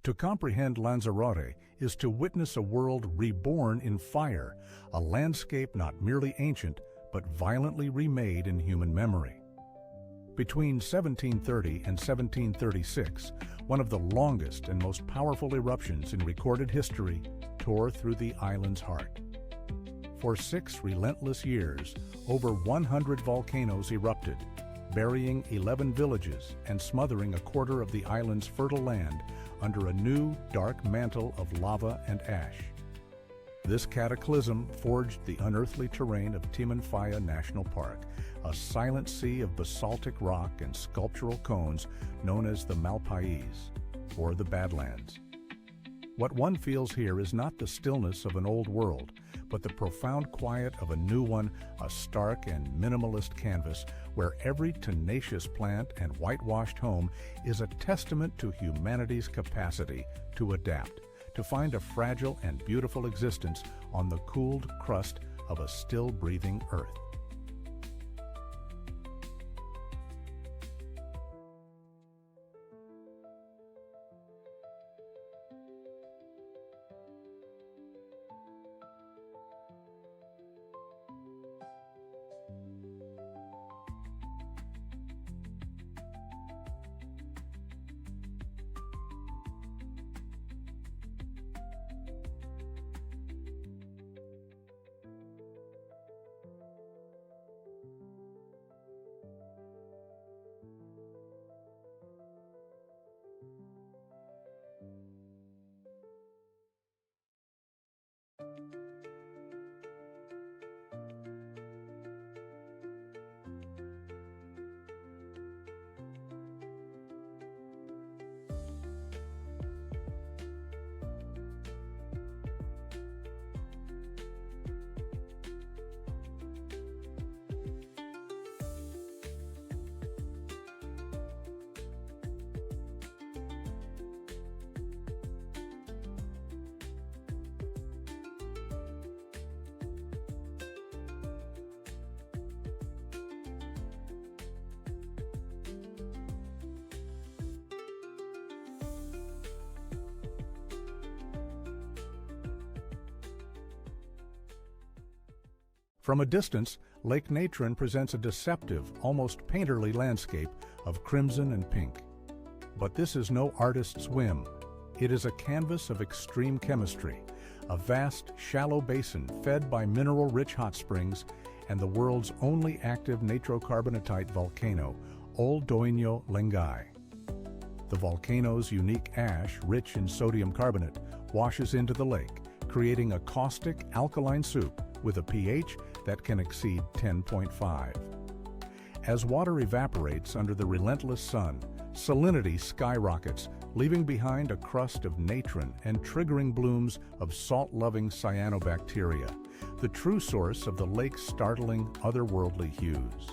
To comprehend Lanzarote is to witness a world reborn in fire, a landscape not merely ancient, but violently remade in human memory. Between 1730 and 1736, one of the longest and most powerful eruptions in recorded history tore through the island's heart. For 6 relentless years, over 100 volcanoes erupted, burying 11 villages and smothering a quarter of the island's fertile land under a new, dark mantle of lava and ash. This cataclysm forged the unearthly terrain of Timanfaya National Park, a silent sea of basaltic rock and sculptural cones known as the Malpais, or the Badlands. What one feels here is not the stillness of an old world, but the profound quiet of a new one, a stark and minimalist canvas where every tenacious plant and whitewashed home is a testament to humanity's capacity to adapt, to find a fragile and beautiful existence on the cooled crust of a still-breathing earth. From a distance, Lake Natron presents a deceptive, almost painterly landscape of crimson and pink. But this is no artist's whim. It is a canvas of extreme chemistry, a vast, shallow basin fed by mineral-rich hot springs and the world's only active natrocarbonatite volcano, Ol Doinyo Lengai. The volcano's unique ash, rich in sodium carbonate, washes into the lake, creating a caustic, alkaline soup with a pH that can exceed 10.5. As water evaporates under the relentless sun, salinity skyrockets, leaving behind a crust of natron and triggering blooms of salt-loving cyanobacteria, the true source of the lake's startling, otherworldly hues.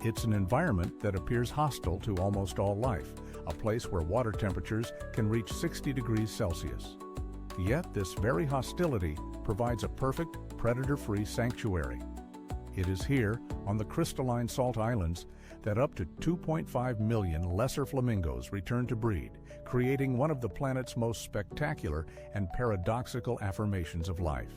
It's an environment that appears hostile to almost all life, a place where water temperatures can reach 60 degrees Celsius. Yet this very hostility provides a perfect, predator-free sanctuary. It is here, on the crystalline salt islands, that up to 2.5 million lesser flamingos return to breed, creating one of the planet's most spectacular and paradoxical affirmations of life.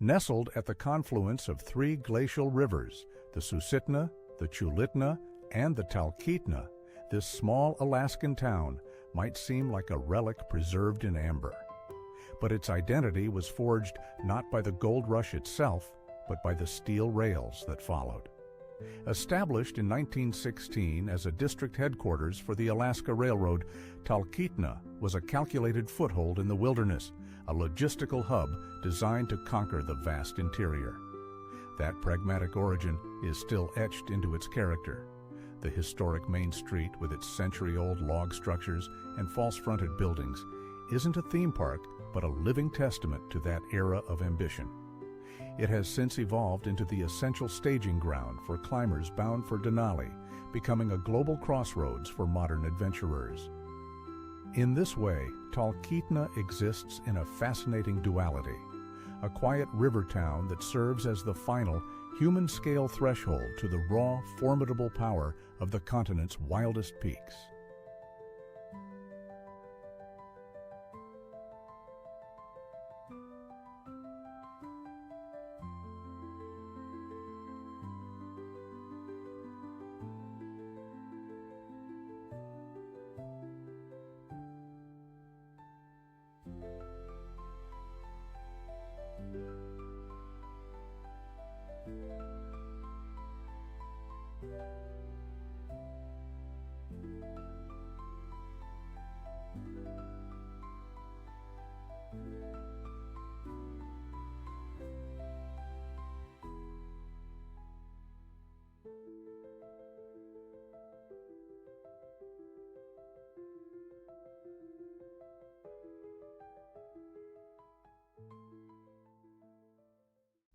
Nestled at the confluence of 3 glacial rivers, the Susitna, the Chulitna, and the Talkeetna, this small Alaskan town might seem like a relic preserved in amber. But its identity was forged not by the gold rush itself, but by the steel rails that followed. Established in 1916 as a district headquarters for the Alaska Railroad, Talkeetna was a calculated foothold in the wilderness, a logistical hub designed to conquer the vast interior. That pragmatic origin is still etched into its character. The historic main street, with its century-old log structures and false-fronted buildings, isn't a theme park, but a living testament to that era of ambition. It has since evolved into the essential staging ground for climbers bound for Denali, becoming a global crossroads for modern adventurers. In this way, Talkeetna exists in a fascinating duality, a quiet river town that serves as the final, human-scale threshold to the raw, formidable power of the continent's wildest peaks.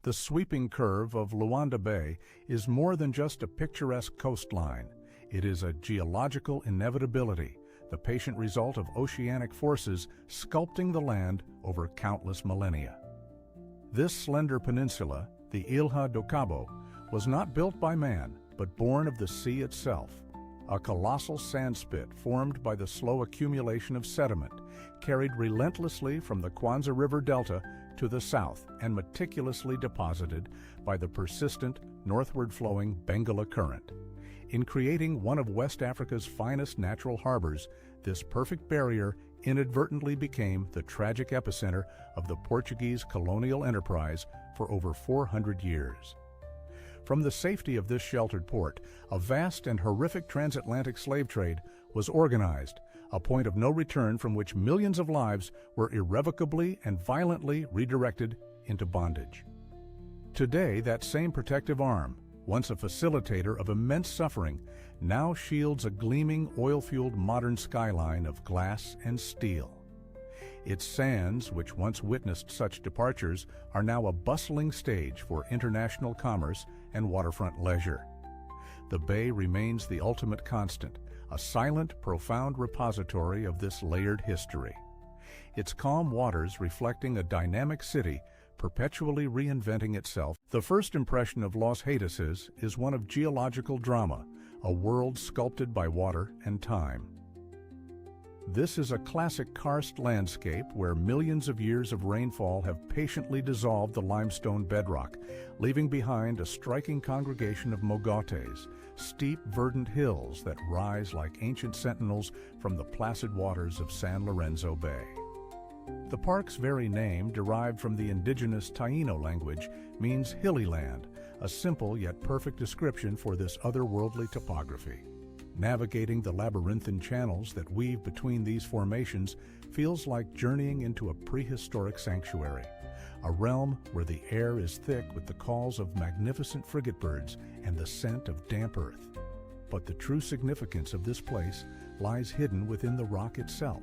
The sweeping curve of Luanda Bay is more than just a picturesque coastline. It is a geological inevitability, the patient result of oceanic forces sculpting the land over countless millennia. This slender peninsula, the Ilha do Cabo, was not built by man, but born of the sea itself. A colossal sandspit formed by the slow accumulation of sediment, carried relentlessly from the Kwanza River Delta to the south and meticulously deposited by the persistent, northward-flowing Bengala Current. In creating one of West Africa's finest natural harbors, this perfect barrier inadvertently became the tragic epicenter of the Portuguese colonial enterprise for over 400 years. From the safety of this sheltered port, a vast and horrific transatlantic slave trade was organized, a point of no return from which millions of lives were irrevocably and violently redirected into bondage. Today, that same protective arm, once a facilitator of immense suffering, now shields a gleaming, oil-fueled modern skyline of glass and steel. Its sands, which once witnessed such departures, are now a bustling stage for international commerce and waterfront leisure. The bay remains the ultimate constant, a silent, profound repository of this layered history. Its calm waters reflecting a dynamic city perpetually reinventing itself. The first impression of Los Haitises is one of geological drama, a world sculpted by water and time. This is a classic karst landscape where millions of years of rainfall have patiently dissolved the limestone bedrock, leaving behind a striking congregation of mogotes, steep, verdant hills that rise like ancient sentinels from the placid waters of San Lorenzo Bay. The park's very name, derived from the indigenous Taino language, means hilly land, a simple yet perfect description for this otherworldly topography. Navigating the labyrinthine channels that weave between these formations feels like journeying into a prehistoric sanctuary, a realm where the air is thick with the calls of magnificent frigate birds and the scent of damp earth. But the true significance of this place lies hidden within the rock itself.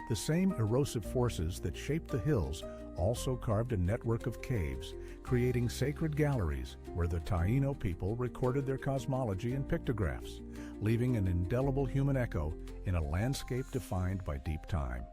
The same erosive forces that shaped the hills also carved a network of caves, creating sacred galleries where the Taino people recorded their cosmology in pictographs, leaving an indelible human echo in a landscape defined by deep time.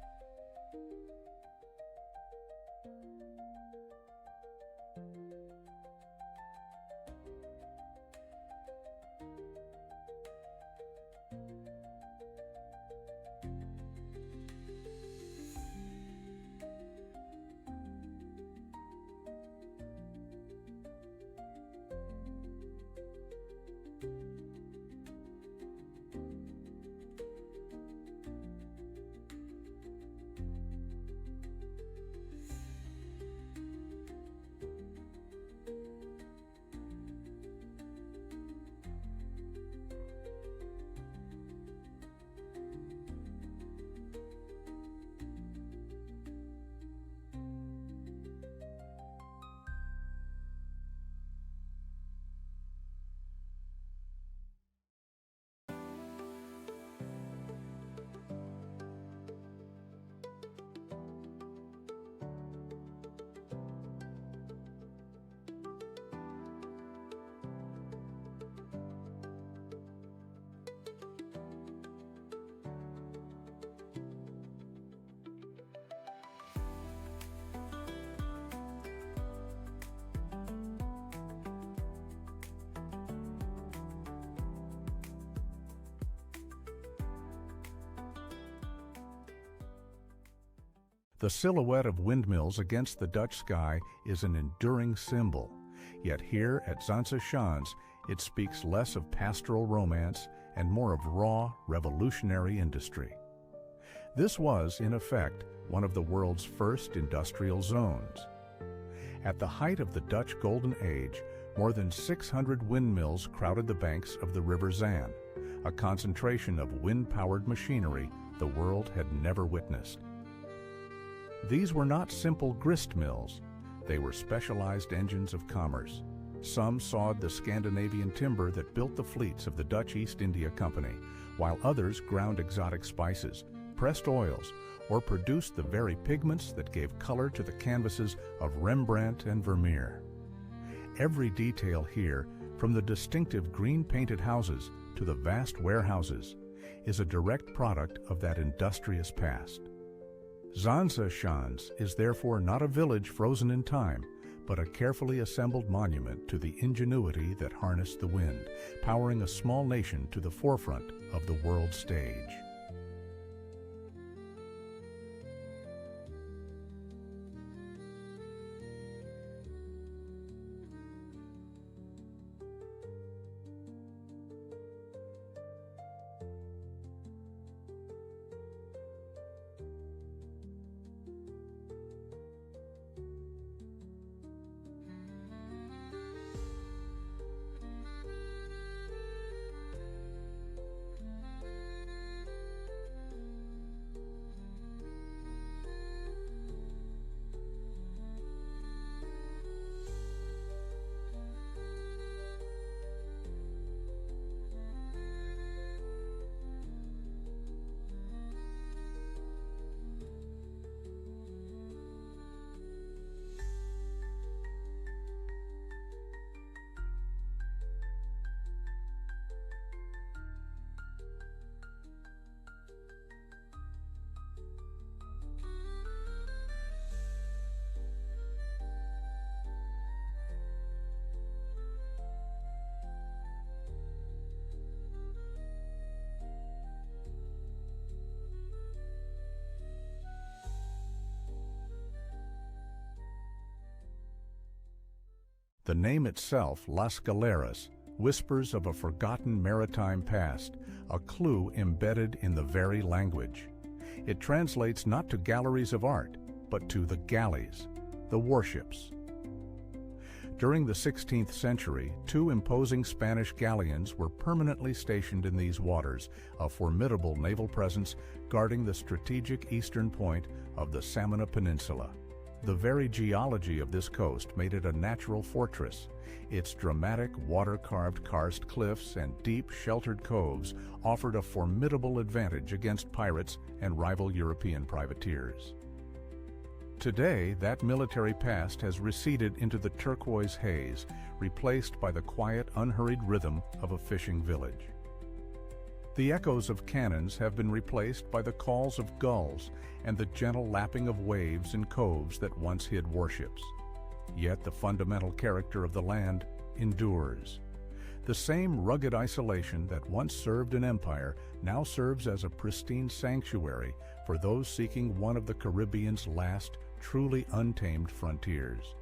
The silhouette of windmills against the Dutch sky is an enduring symbol, yet here at Zaanse Schans, it speaks less of pastoral romance and more of raw, revolutionary industry. This was, in effect, one of the world's first industrial zones. At the height of the Dutch Golden Age, more than 600 windmills crowded the banks of the River Zaan, a concentration of wind-powered machinery the world had never witnessed. These were not simple grist mills. They were specialized engines of commerce. Some sawed the Scandinavian timber that built the fleets of the Dutch East India Company, while others ground exotic spices, pressed oils, or produced the very pigments that gave color to the canvases of Rembrandt and Vermeer. Every detail here, from the distinctive green-painted houses to the vast warehouses, is a direct product of that industrious past. Zaanse Schans is therefore not a village frozen in time, but a carefully assembled monument to the ingenuity that harnessed the wind, powering a small nation to the forefront of the world stage. The name itself, Las Galeras, whispers of a forgotten maritime past, a clue embedded in the very language. It translates not to galleries of art, but to the galleys, the warships. During the 16th century, 2 imposing Spanish galleons were permanently stationed in these waters, a formidable naval presence guarding the strategic eastern point of the Samana Peninsula. The very geology of this coast made it a natural fortress. Its dramatic water-carved karst cliffs and deep sheltered coves offered a formidable advantage against pirates and rival European privateers. Today, that military past has receded into the turquoise haze, replaced by the quiet, unhurried rhythm of a fishing village. The echoes of cannons have been replaced by the calls of gulls and the gentle lapping of waves in coves that once hid warships. Yet the fundamental character of the land endures. The same rugged isolation that once served an empire now serves as a pristine sanctuary for those seeking one of the Caribbean's last truly untamed frontiers.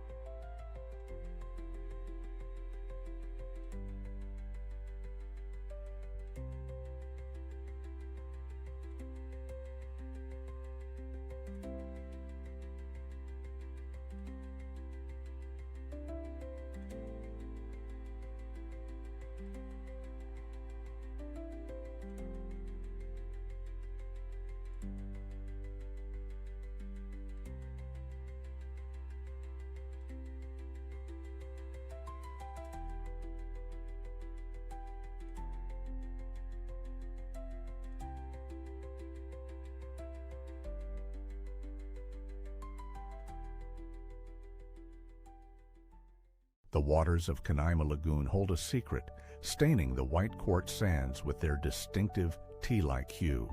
The waters of Canaima Lagoon hold a secret, staining the white quartz sands with their distinctive tea-like hue.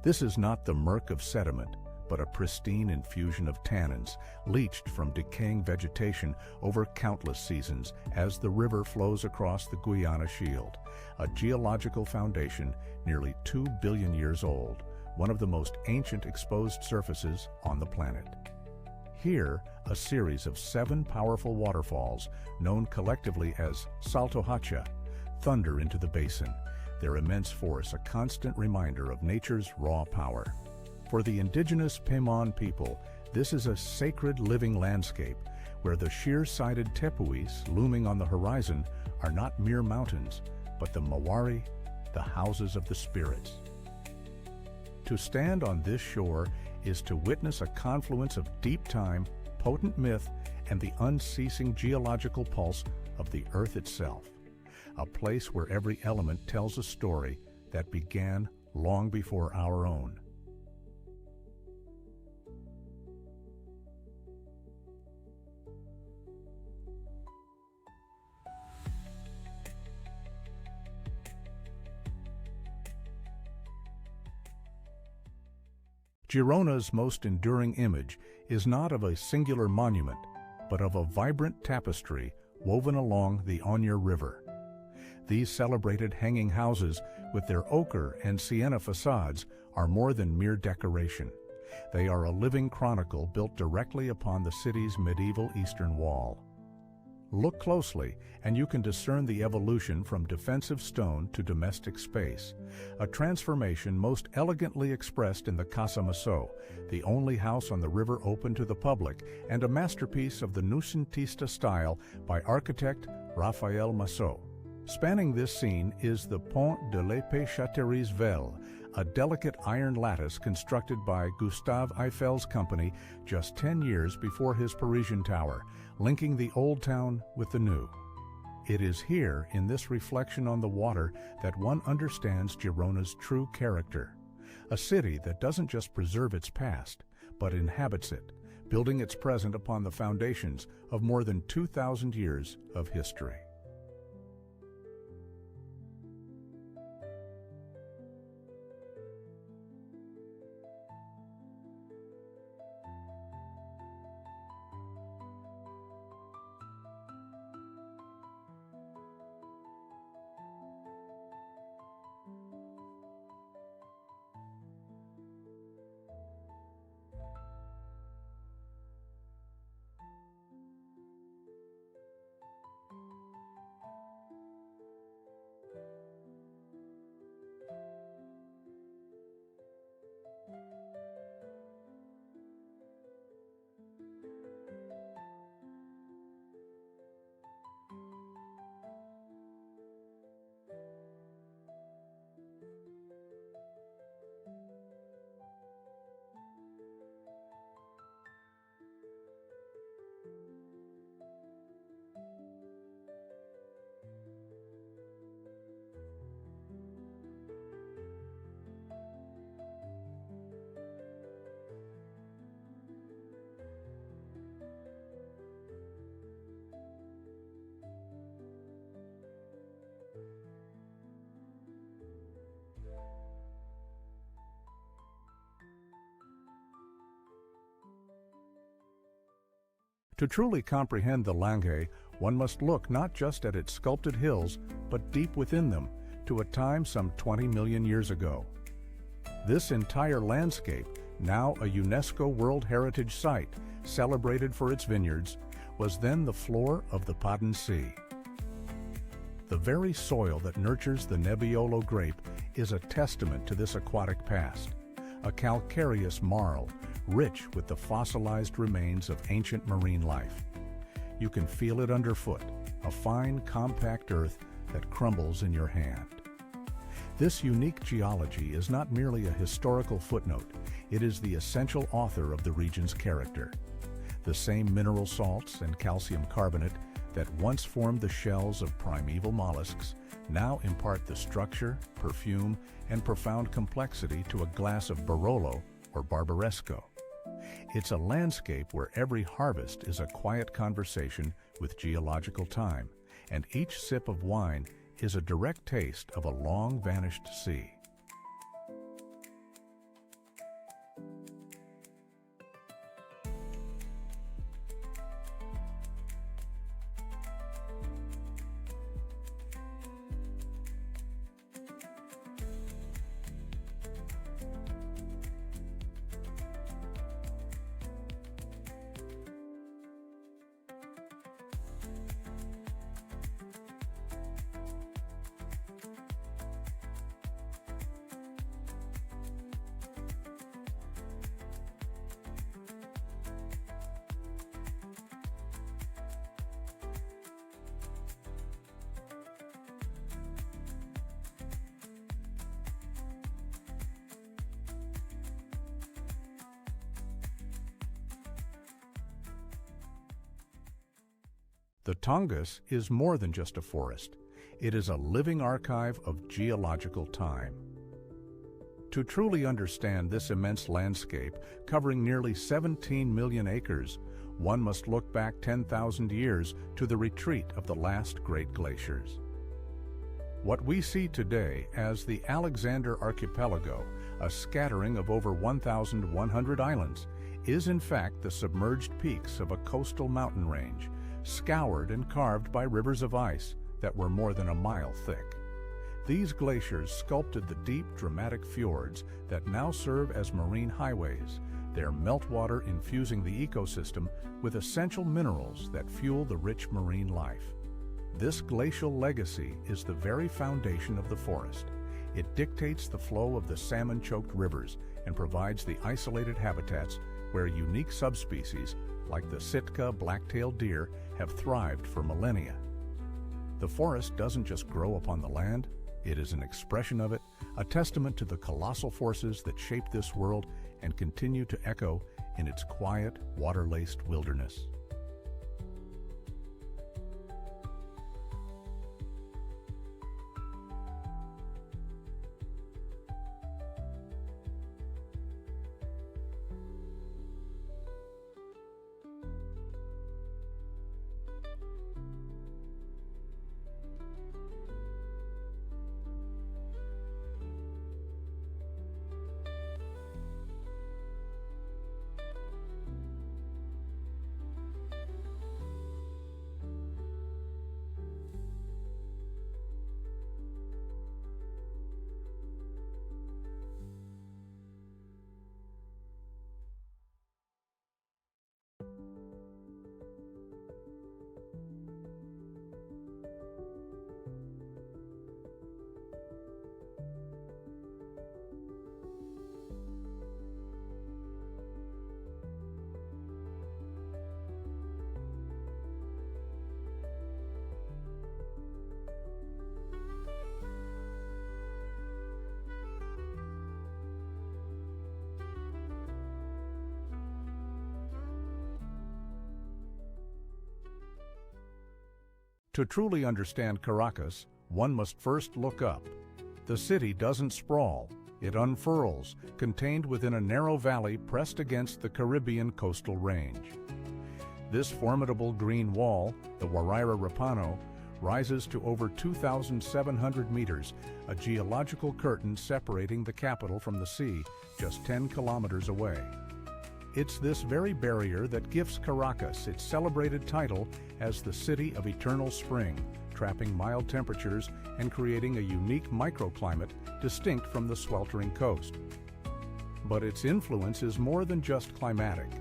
This is not the murk of sediment, but a pristine infusion of tannins, leached from decaying vegetation over countless seasons as the river flows across the Guiana Shield, a geological foundation nearly 2 billion years old, one of the most ancient exposed surfaces on the planet. Here, a series of 7 powerful waterfalls, known collectively as Saltohatcha, thunder into the basin, their immense force a constant reminder of nature's raw power. For the indigenous Pemon people, this is a sacred living landscape where the sheer-sided tepuis looming on the horizon are not mere mountains, but the mawari, the houses of the spirits. To stand on this shore is to witness a confluence of deep time, potent myth, and the unceasing geological pulse of the earth itself, a place where every element tells a story that began long before our own. Girona's most enduring image is not of a singular monument, but of a vibrant tapestry woven along the Oña River. These celebrated hanging houses, with their ochre and sienna facades, are more than mere decoration. They are a living chronicle built directly upon the city's medieval eastern wall. Look closely, and you can discern the evolution from defensive stone to domestic space, a transformation most elegantly expressed in the Casa Maso, the only house on the river open to the public, and a masterpiece of the Noucentista style by architect Raphael Massot. Spanning this scene is the Pont de l'Épée Châteries Velle, a delicate iron lattice constructed by Gustave Eiffel's company just 10 years before his Parisian tower, linking the old town with the new. It is here, in this reflection on the water, that one understands Girona's true character. A city that doesn't just preserve its past, but inhabits it, building its present upon the foundations of more than 2,000 years of history. To truly comprehend the Langhe, one must look not just at its sculpted hills, but deep within them, to a time some 20 million years ago. This entire landscape, now a UNESCO World Heritage Site, celebrated for its vineyards, was then the floor of the Paden Sea. The very soil that nurtures the Nebbiolo grape is a testament to this aquatic past, a calcareous marl, rich with the fossilized remains of ancient marine life. You can feel it underfoot, a fine, compact earth that crumbles in your hand. This unique geology is not merely a historical footnote, it is the essential author of the region's character. The same mineral salts and calcium carbonate that once formed the shells of primeval mollusks now impart the structure, perfume, and profound complexity to a glass of Barolo or Barbaresco. It's a landscape where every harvest is a quiet conversation with geological time, and each sip of wine is a direct taste of a long-vanished sea. The Tongass is more than just a forest. It is a living archive of geological time. To truly understand this immense landscape, covering nearly 17 million acres, one must look back 10,000 years to the retreat of the last great glaciers. What we see today as the Alexander Archipelago, a scattering of over 1,100 islands, is in fact the submerged peaks of a coastal mountain range, scoured and carved by rivers of ice that were more than a mile thick. These glaciers sculpted the deep, dramatic fjords that now serve as marine highways, their meltwater infusing the ecosystem with essential minerals that fuel the rich marine life. This glacial legacy is the very foundation of the forest. It dictates the flow of the salmon-choked rivers and provides the isolated habitats where unique subspecies, like the Sitka black-tailed deer, have thrived for millennia. The forest doesn't just grow upon the land, it is an expression of it, a testament to the colossal forces that shape this world and continue to echo in its quiet, water-laced wilderness. To truly understand Caracas, one must first look up. The city doesn't sprawl, it unfurls, contained within a narrow valley pressed against the Caribbean coastal range. This formidable green wall, the Huayra Repano, rises to over 2,700 meters, a geological curtain separating the capital from the sea just 10 kilometers away. It's this very barrier that gives Caracas its celebrated title as the City of Eternal Spring, trapping mild temperatures and creating a unique microclimate distinct from the sweltering coast. But its influence is more than just climatic.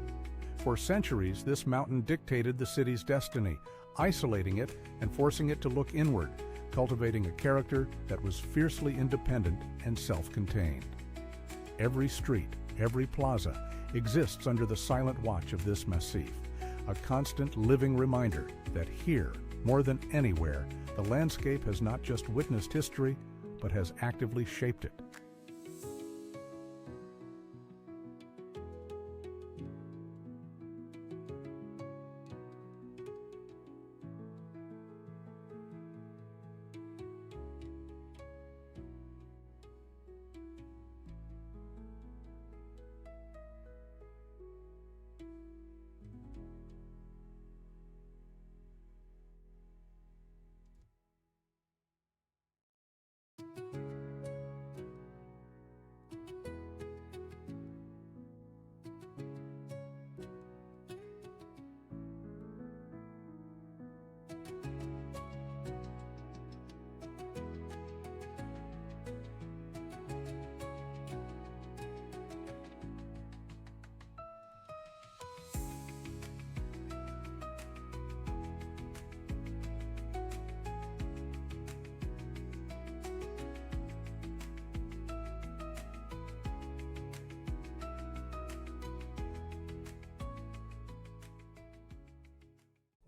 For centuries, this mountain dictated the city's destiny, isolating it and forcing it to look inward, cultivating a character that was fiercely independent and self-contained. Every street, every plaza, exists under the silent watch of this massif, a constant living reminder that here, more than anywhere, the landscape has not just witnessed history, but has actively shaped it.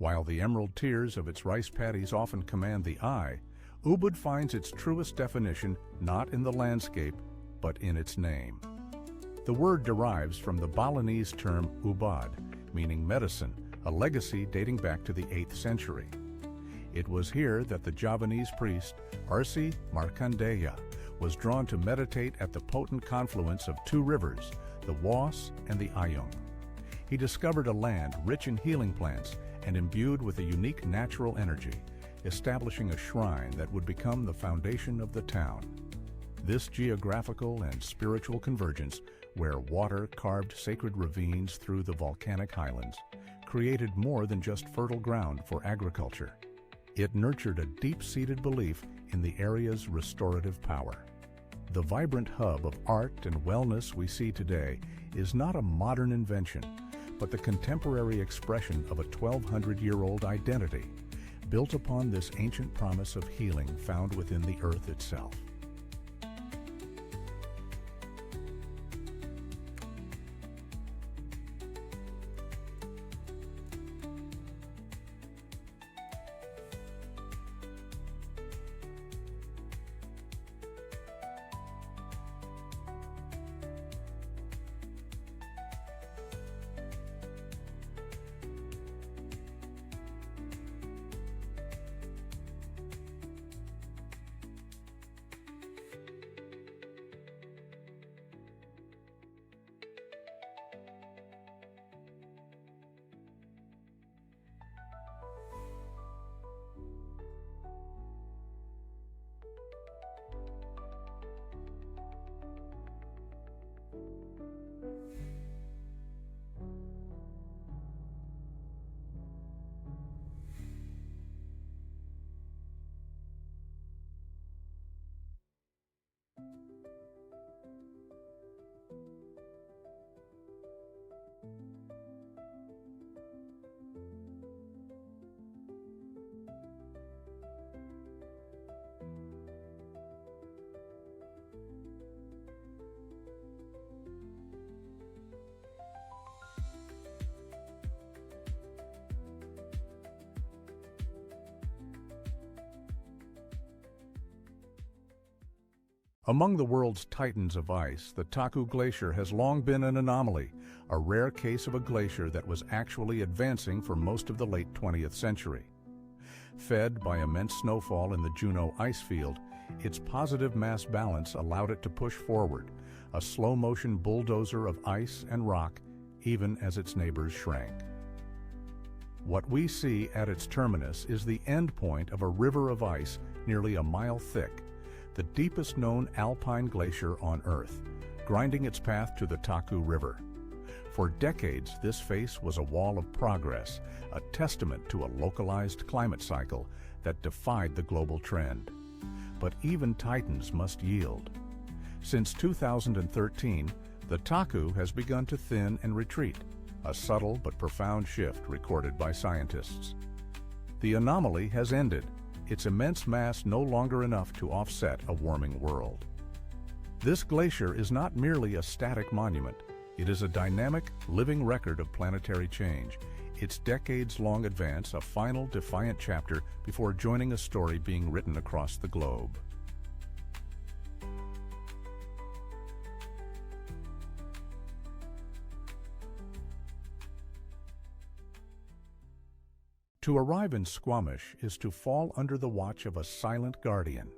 While the emerald tiers of its rice paddies often command the eye, Ubud finds its truest definition not in the landscape, but in its name. The word derives from the Balinese term ubad, meaning medicine, a legacy dating back to the 8th century. It was here that the Javanese priest Arsi Markandeya was drawn to meditate at the potent confluence of two rivers, the Was and the Ayung. He discovered a land rich in healing plants and imbued with a unique natural energy, establishing a shrine that would become the foundation of the town. This geographical and spiritual convergence, where water carved sacred ravines through the volcanic highlands, created more than just fertile ground for agriculture. It nurtured a deep-seated belief in the area's restorative power. The vibrant hub of art and wellness we see today is not a modern invention, but the contemporary expression of a 1,200-year-old identity, built upon this ancient promise of healing found within the earth itself. Among the world's titans of ice, the Taku Glacier has long been an anomaly, a rare case of a glacier that was actually advancing for most of the late 20th century. Fed by immense snowfall in the Juneau ice field, its positive mass balance allowed it to push forward, a slow-motion bulldozer of ice and rock, even as its neighbors shrank. What we see at its terminus is the end point of a river of ice nearly a mile thick, the deepest known alpine glacier on Earth, grinding its path to the Taku River. For decades, this face was a wall of progress, a testament to a localized climate cycle that defied the global trend. But even titans must yield. Since 2013, the Taku has begun to thin and retreat, a subtle but profound shift recorded by scientists. The anomaly has ended, its immense mass no longer enough to offset a warming world. This glacier is not merely a static monument. It is a dynamic, living record of planetary change, its decades-long advance a final, defiant chapter before joining a story being written across the globe. To arrive in Squamish is to fall under the watch of a silent guardian.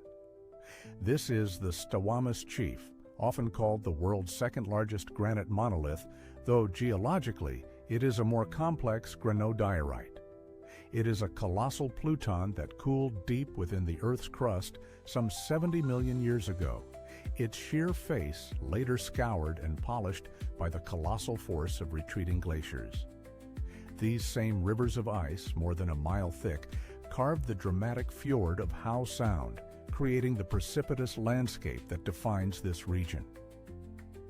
This is the Stawamis Chief, often called the world's second-largest granite monolith, though geologically it is a more complex granodiorite. It is a colossal pluton that cooled deep within the Earth's crust some 70 million years ago, its sheer face later scoured and polished by the colossal force of retreating glaciers. These same rivers of ice, more than a mile thick, carved the dramatic fjord of Howe Sound, creating the precipitous landscape that defines this region.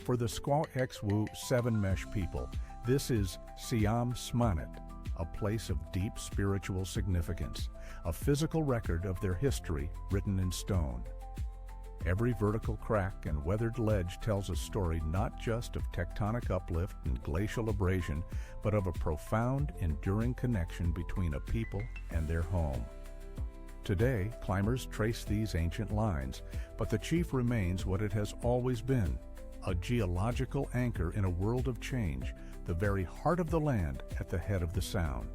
For the Squaxewu Seven-Mesh people, this is Siam Smanit, a place of deep spiritual significance, a physical record of their history written in stone. Every vertical crack and weathered ledge tells a story not just of tectonic uplift and glacial abrasion, but of a profound, enduring connection between a people and their home. Today, climbers trace these ancient lines, but the Chief remains what it has always been, a geological anchor in a world of change, the very heart of the land at the head of the Sound.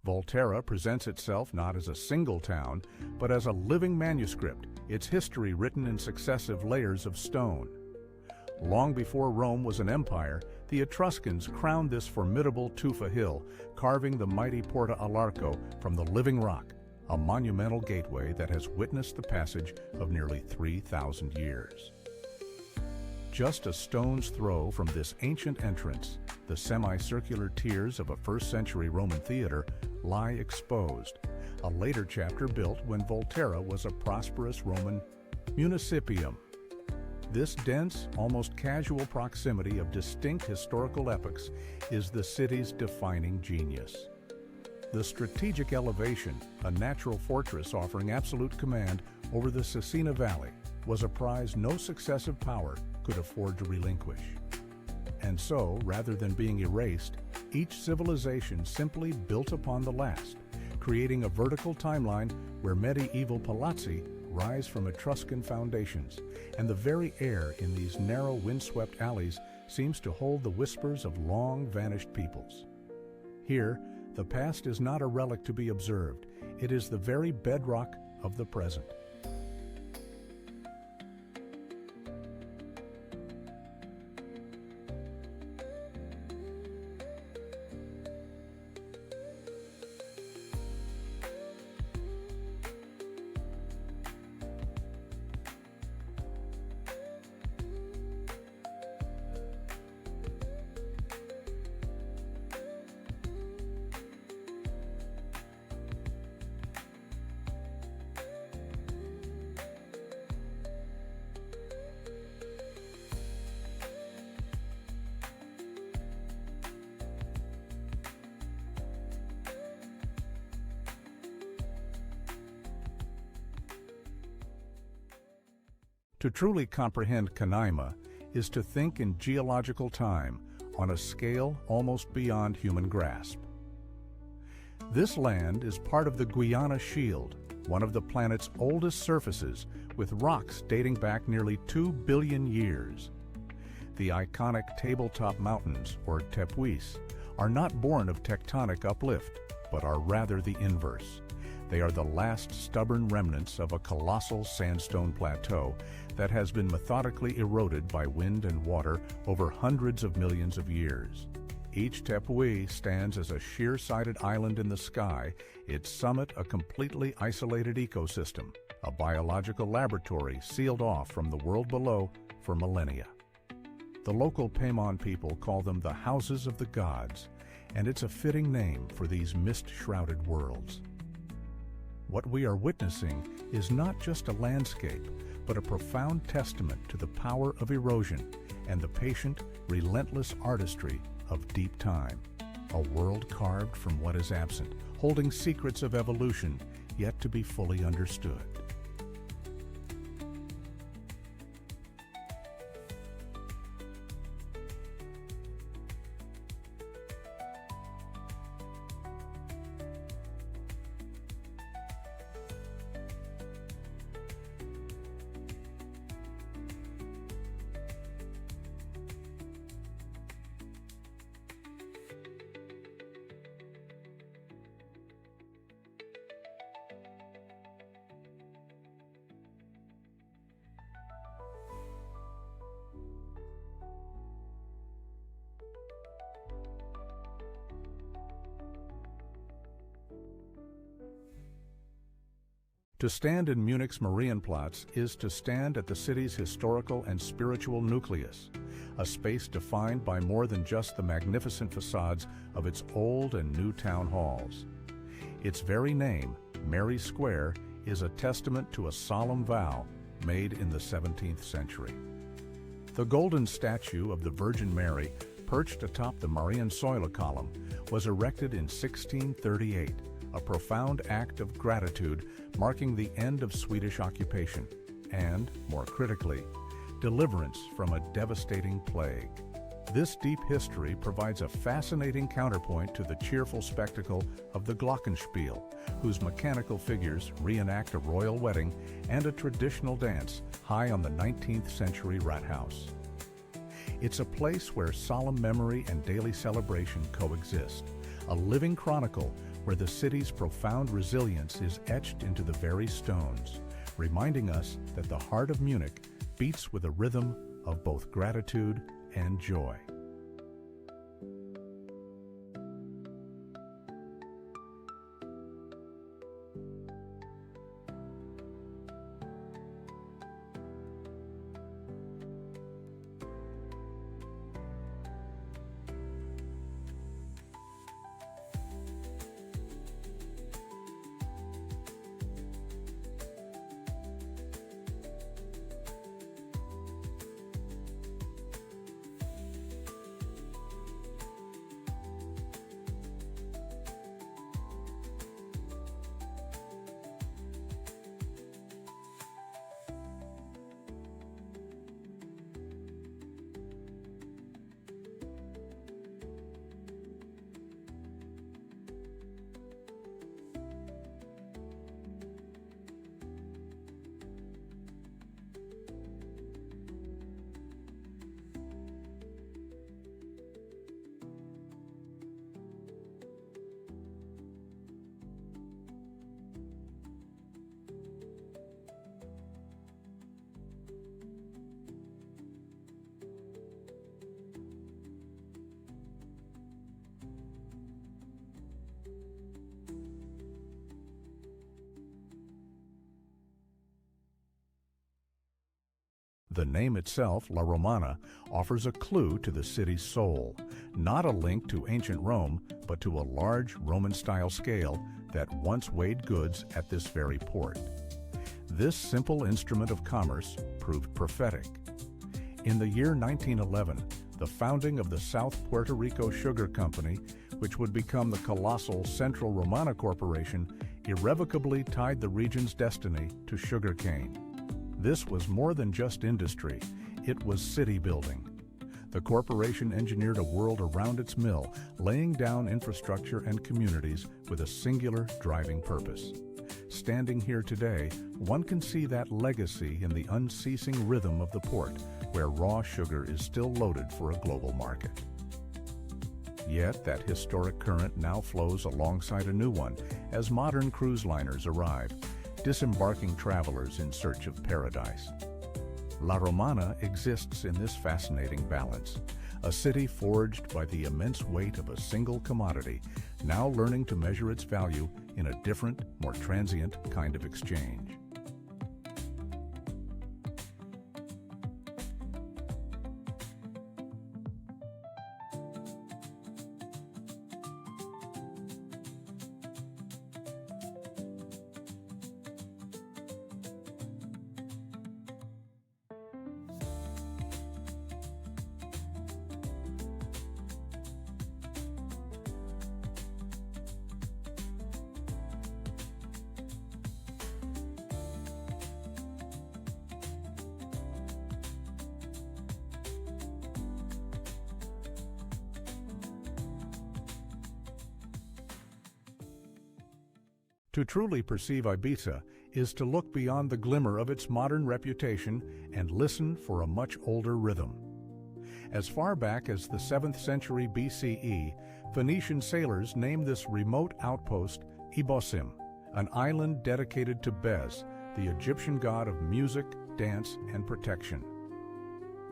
Volterra presents itself not as a single town, but as a living manuscript, its history written in successive layers of stone. Long before Rome was an empire, the Etruscans crowned this formidable tufa hill, carving the mighty Porta all'Arco from the living rock, a monumental gateway that has witnessed the passage of nearly 3,000 years. Just a stone's throw from this ancient entrance, the semicircular tiers of a first-century Roman theater lie exposed, a later chapter built when Volterra was a prosperous Roman municipium. This dense, almost casual proximity of distinct historical epochs is the city's defining genius. The strategic elevation, a natural fortress offering absolute command over the Cesena Valley, was a prize no successive power could afford to relinquish. And so, rather than being erased, each civilization simply built upon the last, creating a vertical timeline where medieval palazzi rise from Etruscan foundations, and the very air in these narrow, windswept alleys seems to hold the whispers of long-vanished peoples. Here, the past is not a relic to be observed, it is the very bedrock of the present. To truly comprehend Canaima is to think in geological time on a scale almost beyond human grasp. This land is part of the Guiana Shield, one of the planet's oldest surfaces, with rocks dating back nearly 2 billion years. The iconic tabletop mountains, or tepuis, are not born of tectonic uplift, but are rather the inverse. They are the last stubborn remnants of a colossal sandstone plateau that has been methodically eroded by wind and water over hundreds of millions of years. Each tepui stands as a sheer-sided island in the sky, its summit a completely isolated ecosystem, a biological laboratory sealed off from the world below for millennia. The local Paimon people call them the Houses of the Gods, and it's a fitting name for these mist-shrouded worlds. What we are witnessing is not just a landscape, but a profound testament to the power of erosion and the patient, relentless artistry of deep time. A world carved from what is absent, holding secrets of evolution yet to be fully understood. To stand in Munich's Marienplatz is to stand at the city's historical and spiritual nucleus, a space defined by more than just the magnificent facades of its old and new town halls. Its very name, Mary Square, is a testament to a solemn vow made in the 17th century. The golden statue of the Virgin Mary, perched atop the Mariensäule column, was erected in 1638, a profound act of gratitude marking the end of Swedish occupation and, more critically, deliverance from a devastating plague. This deep history provides a fascinating counterpoint to the cheerful spectacle of the Glockenspiel, whose mechanical figures reenact a royal wedding and a traditional dance high on the 19th century Rathaus. It's a place where solemn memory and daily celebration coexist, a living chronicle where the city's profound resilience is etched into the very stones, reminding us that the heart of Munich beats with a rhythm of both gratitude and joy. The name itself, La Romana, offers a clue to the city's soul, not a link to ancient Rome, but to a large Roman-style scale that once weighed goods at this very port. This simple instrument of commerce proved prophetic. In the year 1911, the founding of the South Puerto Rico Sugar Company, which would become the colossal Central Romana Corporation, irrevocably tied the region's destiny to sugarcane. This was more than just industry, it was city building. The corporation engineered a world around its mill, laying down infrastructure and communities with a singular driving purpose. Standing here today, one can see that legacy in the unceasing rhythm of the port, where raw sugar is still loaded for a global market. Yet that historic current now flows alongside a new one as modern cruise liners arrive, disembarking travelers in search of paradise. La Romana exists in this fascinating balance, a city forged by the immense weight of a single commodity, now learning to measure its value in a different, more transient kind of exchange. To truly perceive Ibiza is to look beyond the glimmer of its modern reputation and listen for a much older rhythm. As far back as the 7th century BCE, Phoenician sailors named this remote outpost Ibosim, an island dedicated to Bez, the Egyptian god of music, dance, and protection.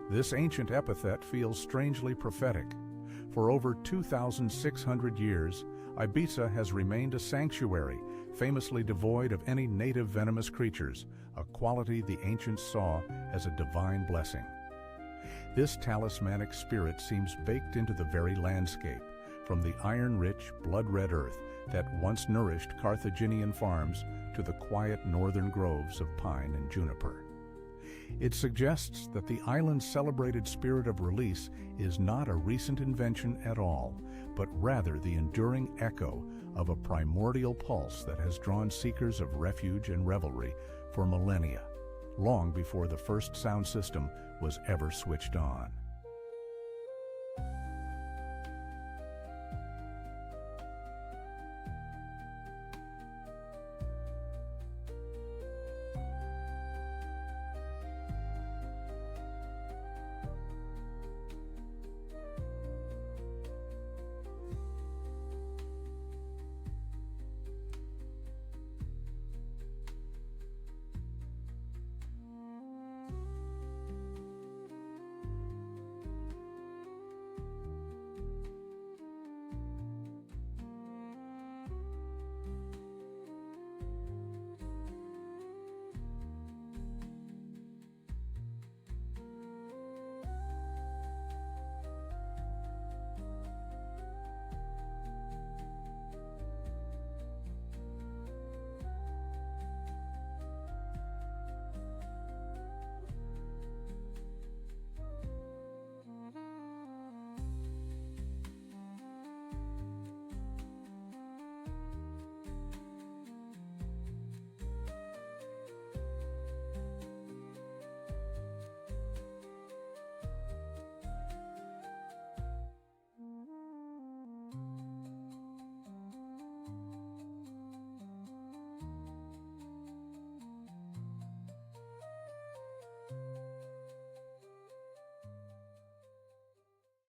This ancient epithet feels strangely prophetic. For over 2,600 years, Ibiza has remained a sanctuary, famously devoid of any native venomous creatures, a quality the ancients saw as a divine blessing. This talismanic spirit seems baked into the very landscape, from the iron-rich, blood-red earth that once nourished Carthaginian farms to the quiet northern groves of pine and juniper. It suggests that the island's celebrated spirit of release is not a recent invention at all, but rather the enduring echo of a primordial pulse that has drawn seekers of refuge and revelry for millennia, long before the first sound system was ever switched on.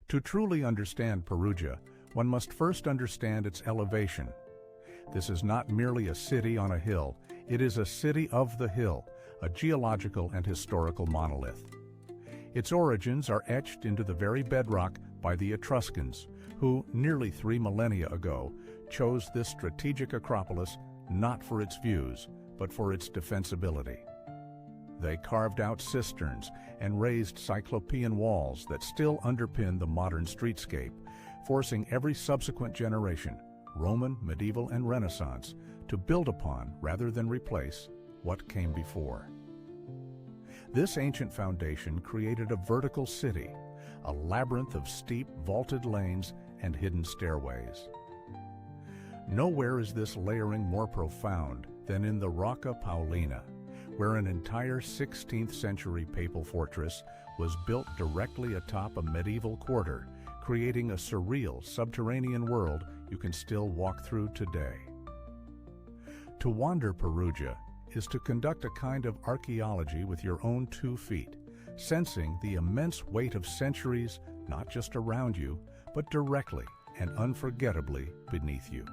To truly understand Perugia, one must first understand its elevation. This is not merely a city on a hill, it is a city of the hill, a geological and historical monolith. Its origins are etched into the very bedrock by the Etruscans, who, nearly 3 millennia ago, chose this strategic acropolis not for its views, but for its defensibility. They carved out cisterns and raised cyclopean walls that still underpin the modern streetscape, forcing every subsequent generation, Roman, medieval, and Renaissance, to build upon, rather than replace, what came before. This ancient foundation created a vertical city, a labyrinth of steep, vaulted lanes and hidden stairways. Nowhere is this layering more profound than in the Rocca Paolina, where an entire 16th century papal fortress was built directly atop a medieval quarter, creating a surreal subterranean world you can still walk through today. To wander Perugia is to conduct a kind of archaeology with your own 2 feet, sensing the immense weight of centuries not just around you, but directly and unforgettably beneath you.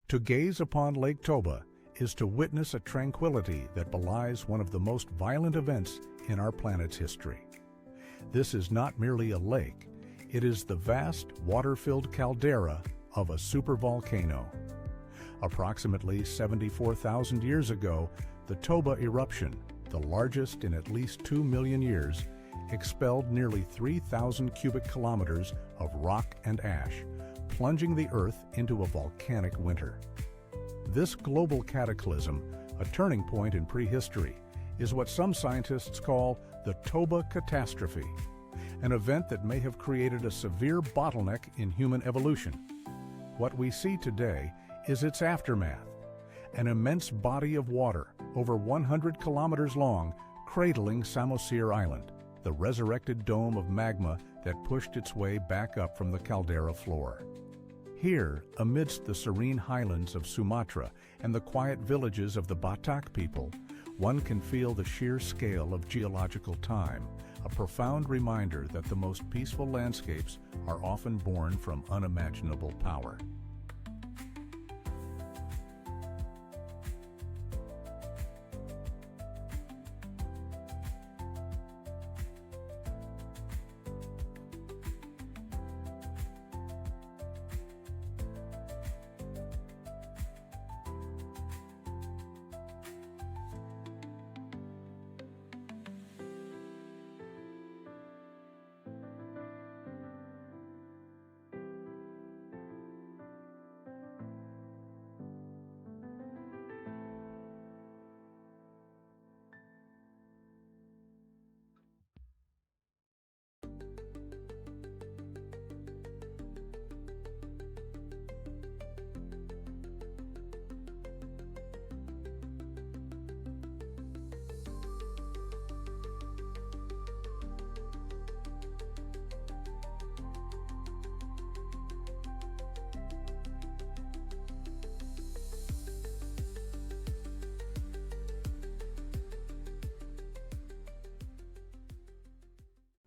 To gaze upon Lake Toba is to witness a tranquility that belies one of the most violent events in our planet's history. This is not merely a lake, it is the vast, water-filled caldera of a supervolcano. Approximately 74,000 years ago, the Toba eruption, the largest in at least 2 million years, expelled nearly 3,000 cubic kilometers of rock and ash, plunging the Earth into a volcanic winter. This global cataclysm, a turning point in prehistory, is what some scientists call the Toba catastrophe, an event that may have created a severe bottleneck in human evolution. What we see today is its aftermath, an immense body of water over 100 kilometers long cradling Samosir Island, the resurrected dome of magma that pushed its way back up from the caldera floor. Here, amidst the serene highlands of Sumatra and the quiet villages of the Batak people, one can feel the sheer scale of geological time, a profound reminder that the most peaceful landscapes are often born from unimaginable power.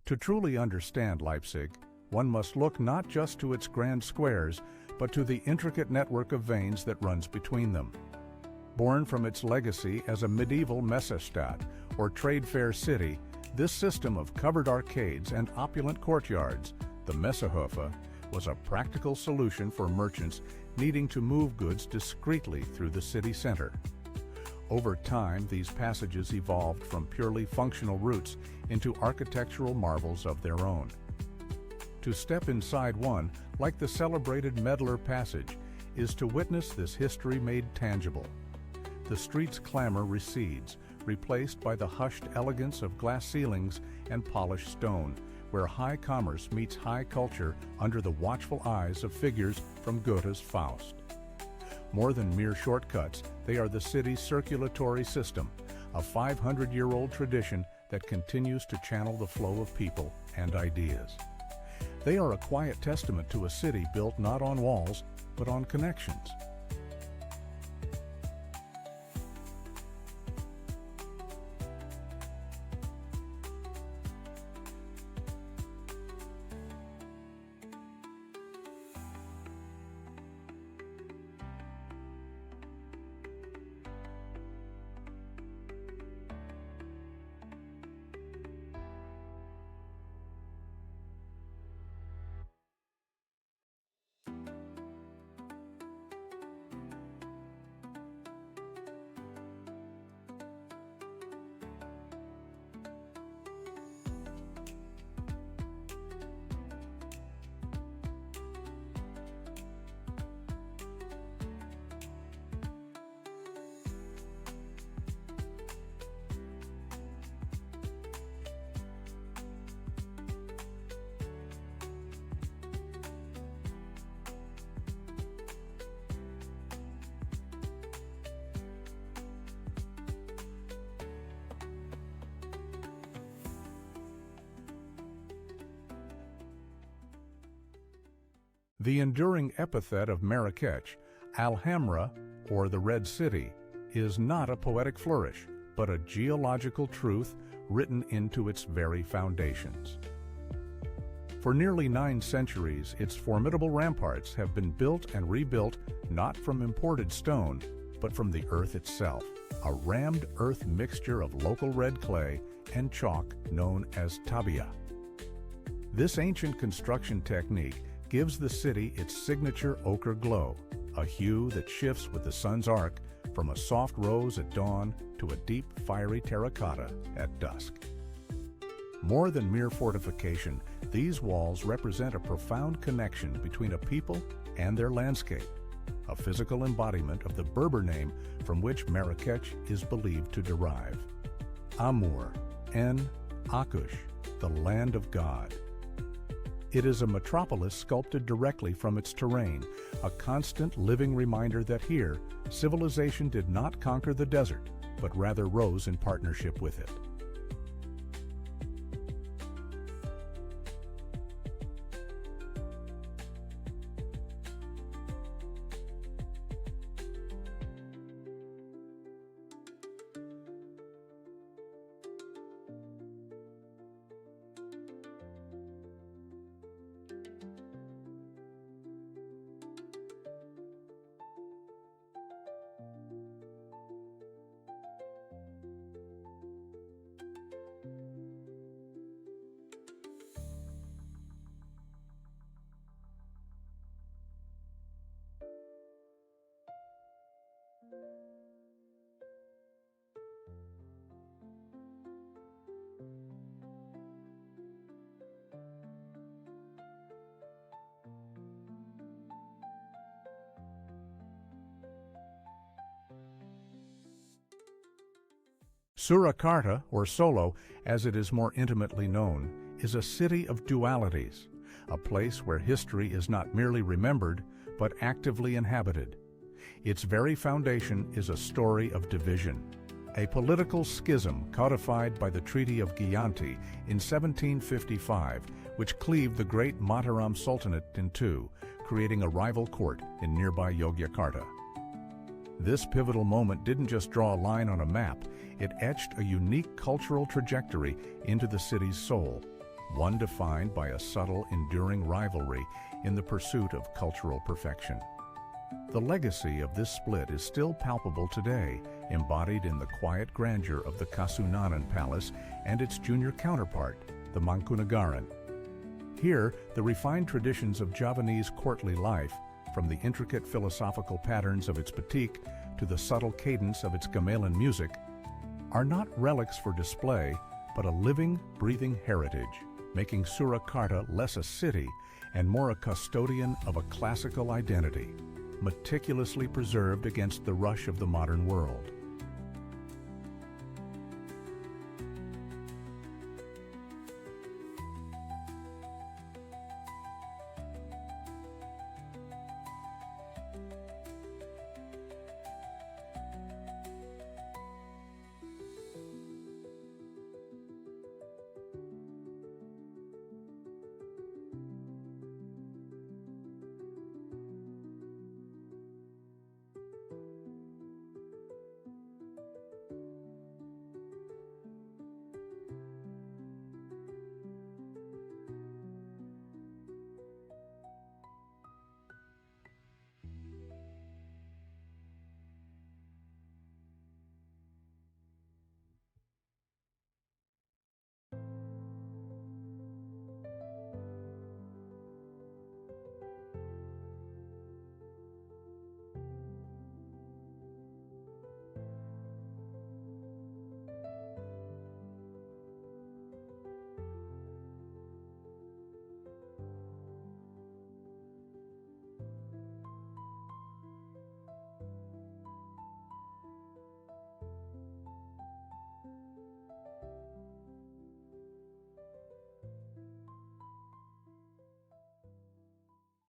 To truly understand Leipzig, one must look not just to its grand squares, but to the intricate network of veins that runs between them. Born from its legacy as a medieval Messestadt, or trade fair city, this system of covered arcades and opulent courtyards, the Messehofe, was a practical solution for merchants needing to move goods discreetly through the city center. Over time, these passages evolved from purely functional routes into architectural marvels of their own. To step inside one, like the celebrated Medler Passage, is to witness this history made tangible. The street's clamor recedes, replaced by the hushed elegance of glass ceilings and polished stone, where high commerce meets high culture under the watchful eyes of figures from Goethe's Faust. More than mere shortcuts, they are the city's circulatory system, a 500-year-old tradition that continues to channel the flow of people and ideas. They are a quiet testament to a city built not on walls, but on connections. The enduring epithet of Marrakech, Alhambra, or the Red City, is not a poetic flourish, but a geological truth written into its very foundations. For nearly 9 centuries, its formidable ramparts have been built and rebuilt not from imported stone, but from the earth itself, a rammed earth mixture of local red clay and chalk known as tabia. This ancient construction technique gives the city its signature ochre glow, a hue that shifts with the sun's arc from a soft rose at dawn to a deep fiery terracotta at dusk. More than mere fortification, these walls represent a profound connection between a people and their landscape, a physical embodiment of the Berber name from which Marrakech is believed to derive. Amur, and Akush, the land of God. It is a metropolis sculpted directly from its terrain, a constant living reminder that here, civilization did not conquer the desert, but rather rose in partnership with it. Surakarta, or Solo, as it is more intimately known, is a city of dualities, a place where history is not merely remembered, but actively inhabited. Its very foundation is a story of division, a political schism codified by the Treaty of Gyanti in 1755, which cleaved the great Mataram Sultanate in two, creating a rival court in nearby Yogyakarta. This pivotal moment didn't just draw a line on a map, it etched a unique cultural trajectory into the city's soul, one defined by a subtle, enduring rivalry in the pursuit of cultural perfection. The legacy of this split is still palpable today, embodied in the quiet grandeur of the Kasunanan Palace and its junior counterpart, the Mangkunagaran. Here, the refined traditions of Javanese courtly life, from the intricate philosophical patterns of its batik to the subtle cadence of its gamelan music, are not relics for display, but a living, breathing heritage, making Surakarta less a city and more a custodian of a classical identity, meticulously preserved against the rush of the modern world.